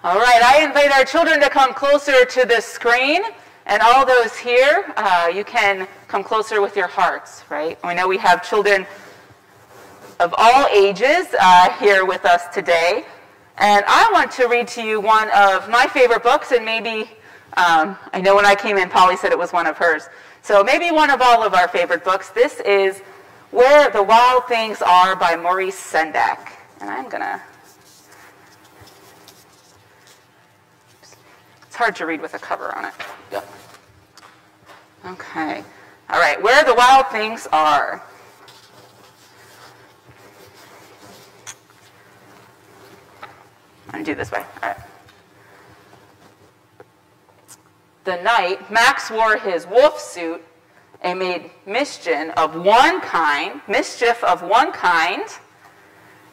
All right, I invite our children to come closer to the screen, and all those here, you can come closer with your hearts, right? We know we have children of all ages here with us today, and I want to read to you one of my favorite books, and maybe, I know when I came in, Polly said it was one of hers, so maybe one of all of our favorite books. This is Where the Wild Things Are by Maurice Sendak, and I'm gonna, it's hard to read with a cover on it. Yep. Okay, all right, Where the Wild Things Are. I'm going to do this way. All right. The night Max wore his wolf suit and made mischief of one kind,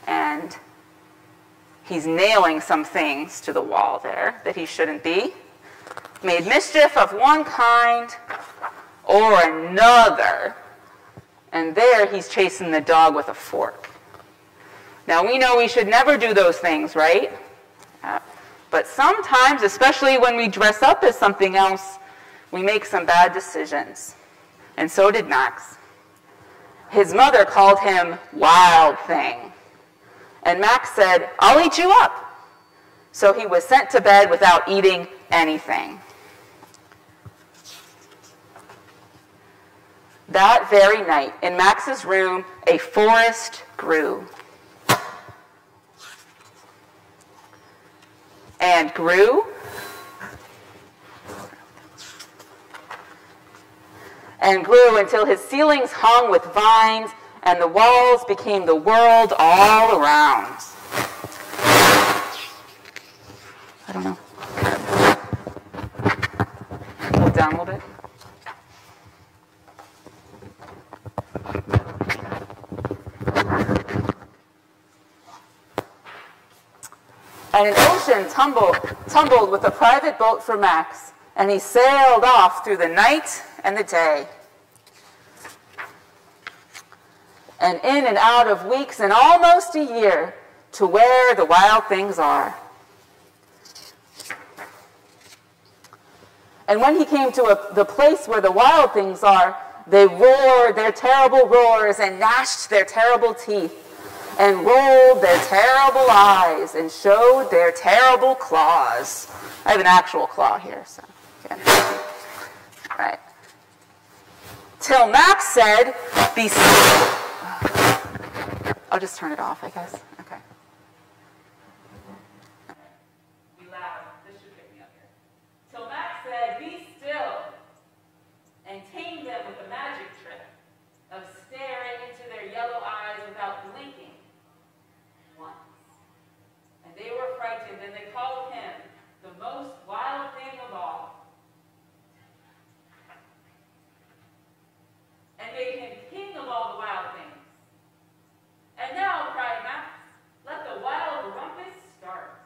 and he's nailing some things to the wall there that he shouldn't be. Made mischief of one kind or another, and there he's chasing the dog with a fork. Now we know we should never do those things, right? But sometimes, especially when we dress up as something else, we make some bad decisions. And so did Max. His mother called him Wild Thing. And Max said, "I'll eat you up." So he was sent to bed without eating anything. That very night, in Max's room, a forest grew. And grew, and grew until his ceilings hung with vines and the walls became the world all around. I don't know. Hold down a little bit. And an ocean tumbled with a private boat for Max, and he sailed off through the night and the day. And in and out of weeks and almost a year to where the wild things are. And when he came to the place where the wild things are, they roared their terrible roars and gnashed their terrible teeth, and rolled their terrible eyes and showed their terrible claws. I have an actual claw here, so yeah. All right. Till Max said, "Be still." I'll just turn it off, I guess. Okay. Be loud. This should pick me up here. Till Max said, "Be still," and tamed them with the magic trick of staring into their yellow eyes without blinking. They were frightened, and they called him the most wild thing of all, and made him king of all the wild things. And now, cried Max, let the wild rumpus start.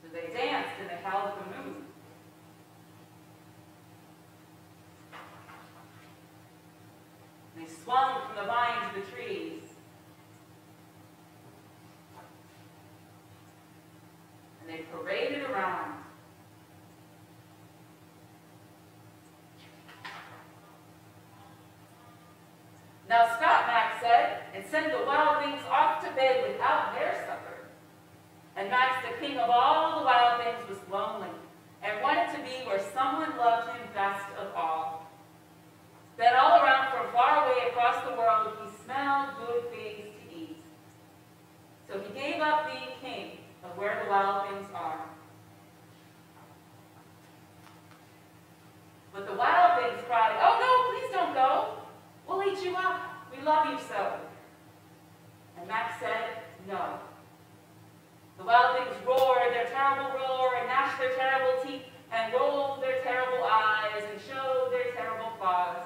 So they danced, and they held the moon. They swung from the vines to the trees. They paraded around. Now stop, Max said, and send the wild things off to bed without their supper. And Max, the king of all the wild things, was lonely and wanted to be where someone loved him best of all. Then all around from far away across the world, he smelled good things to eat. So he gave up being king of where the wild things are. But the wild things cried, "Oh no, please don't go. We'll eat you up. We love you so." And Max said, "No." The wild things roared their terrible roar and gnashed their terrible teeth and rolled their terrible eyes and showed their terrible claws.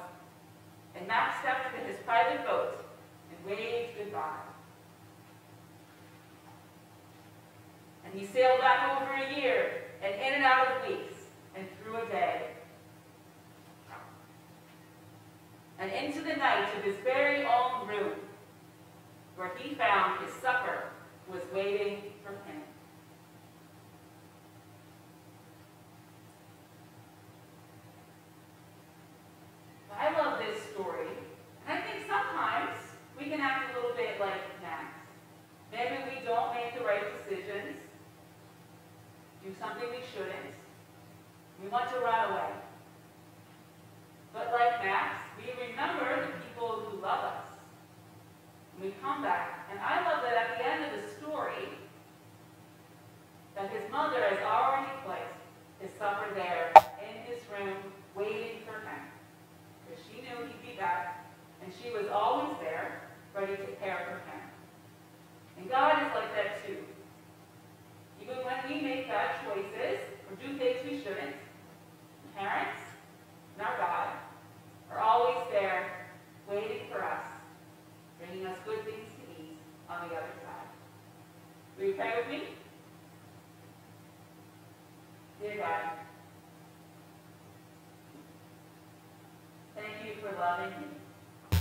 And Max stepped into his private boat and waved goodbye. And he sailed back over a year, and in and out of weeks, and through a day. And into the night of his very own room, where he found his supper waiting for him. I love this story, and I think sometimes we can act a little bit like Max. Maybe we don't make the right decisions, do something we shouldn't. We want to run away. But like Max, we remember the people who love us. And we come back. And I love that at the end of the story, that his mother has already placed his supper there in his room, waiting for him. Because she knew he'd be back, and she was always there, ready to care for him. And God is like that too. Even when we make bad choices or do things we shouldn't, parents and our God are always there waiting for us, bringing us good things to eat on the other side. Will you pray with me? Dear God, thank you for loving me.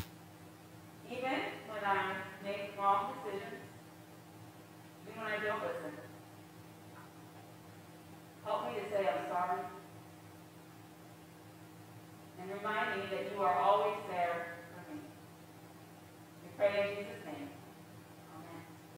Even when I make wrong decisions, even when I don't listen. Help me to say I'm sorry. And remind me that you are always there for me. We pray in Jesus'